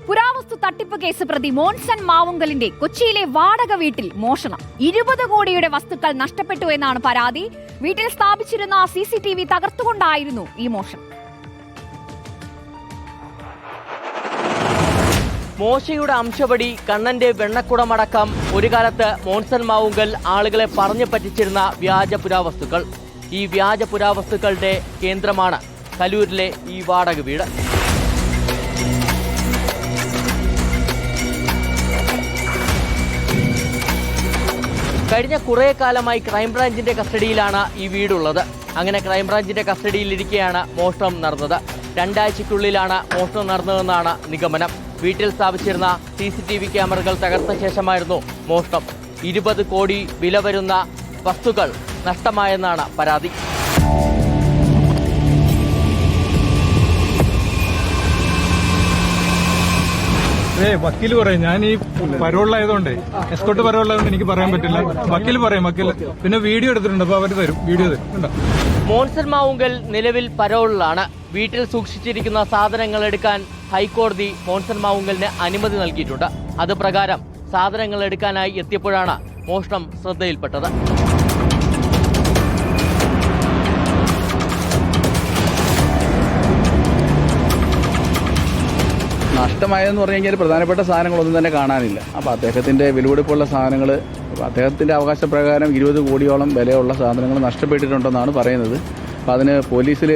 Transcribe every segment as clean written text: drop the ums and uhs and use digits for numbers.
പുരാവസ്തു തട്ടിപ്പ് കേസ് പ്രതി മോൻസൺ മാവുങ്കലിന്റെ കൊച്ചിയിലെ വാടക വീട്ടിൽ മോഷണം. 20 കോടിയുടെ വസ്തുക്കൾ നഷ്ടപ്പെട്ടു എന്നാണ് പരാതി. വീട്ടിൽ സ്ഥാപിച്ചിരുന്ന CCTV തകർത്തുകൊണ്ടായിരുന്നു ഈ മോഷണം. മോശയുടെ അംശപടി കണ്ണന്റെ വെണ്ണക്കുടമടക്കം ഒരു കാലത്ത് മോൻസൺ മാവുങ്കൽ ആളുകളെ പറഞ്ഞു പറ്റിച്ചിരുന്ന വ്യാജ പുരാവസ്തുക്കൾ. ഈ വ്യാജ പുരാവസ്തുക്കളുടെ കേന്ദ്രമാണ് കലൂരിലെ ഈ വാടക വീട്. കഴിഞ്ഞ കുറേ കാലമായി ക്രൈംബ്രാഞ്ചിന്റെ കസ്റ്റഡിയിലാണ് ഈ വീടുള്ളത്. അങ്ങനെ ക്രൈംബ്രാഞ്ചിന്റെ കസ്റ്റഡിയിലിരിക്കെയാണ് മോഷണം നടന്നത്. 2 ആഴ്ചയ്ക്കുള്ളിലാണ് മോഷണം നടന്നതെന്നാണ് നിഗമനം. വീട്ടിൽ സ്ഥാപിച്ചിരുന്ന CCTV ക്യാമറകൾ തകർത്ത ശേഷമായിരുന്നു മോഷണം. 20 കോടി വില വരുന്ന വസ്തുക്കൾ നഷ്ടമായെന്നാണ് പരാതി. വക്കീല് പറയും, ഞാൻ ഈ പരോളിലായതുകൊണ്ട് എസ്കോട്ട് പരോളിലായതുകൊണ്ട് എനിക്ക് പറയാൻ പറ്റില്ല. വക്കീല് പറയും, വക്കീല് പിന്നെ വീഡിയോ എടുത്തിട്ടുണ്ട്, അപ്പൊ അവര് തരും, വീഡിയോ തരും. മോൻസൺ മാവുങ്കൽ നിലവിൽ പരോളിലാണ്. വീട്ടിൽ സൂക്ഷിച്ചിരിക്കുന്ന സാധനങ്ങൾ എടുക്കാൻ ഹൈക്കോടതി മോൻസൺ മാവുങ്കലിന് അനുമതി നൽകിയിട്ടുണ്ട്. അത് പ്രകാരം സാധനങ്ങൾ എടുക്കാനായി എത്തിയപ്പോഴാണ് മോഷണം ശ്രദ്ധയിൽപ്പെട്ടത്. നഷ്ടമായെന്ന് പറഞ്ഞു കഴിഞ്ഞാൽ പ്രധാനപ്പെട്ട സാധനങ്ങളൊന്നും തന്നെ കാണാനില്ല. അപ്പോൾ അദ്ദേഹത്തിൻ്റെ വിലപിടിപ്പുള്ള സാധനങ്ങൾ, അദ്ദേഹത്തിൻ്റെ അവകാശപ്രകാരം 20 കോടിയോളം വിലയുള്ള സാധനങ്ങൾ നഷ്ടപ്പെട്ടിട്ടുണ്ടെന്നാണ് പറയുന്നത്. അപ്പോൾ അതിന് പോലീസിൽ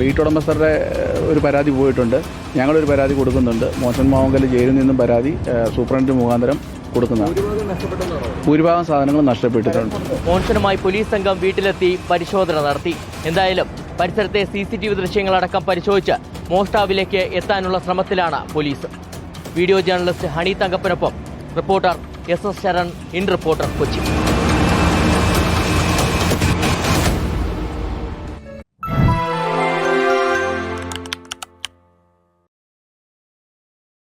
വീട്ടുടമസ്ഥരുടെ ഒരു പരാതി പോയിട്ടുണ്ട്. ഞങ്ങളൊരു പരാതി കൊടുക്കുന്നുണ്ട്. മോൻസൺ മാവുങ്കൽ ജയിലിൽ നിന്നും പരാതി സൂപ്രണ്ട് മുഖാന്തരം കൊടുക്കുന്നതാണ്. ഭൂരിഭാഗം സാധനങ്ങൾ നഷ്ടപ്പെട്ടിട്ടുണ്ട്. മോൻസണുമായി പോലീസ് സംഘം വീട്ടിലെത്തി പരിശോധന നടത്തി. എന്തായാലും പരിസരത്തെ CCTV ദൃശ്യങ്ങളടക്കം പരിശോധിച്ച് മോഷ്ടാവിലേക്ക് എത്താനുള്ള ശ്രമത്തിലാണ് പോലീസ്. വീഡിയോ ജേർണലിസ്റ്റ് ഹണി തങ്കപ്പനൊപ്പം reporter SS Sharan, in reporter, Kochi.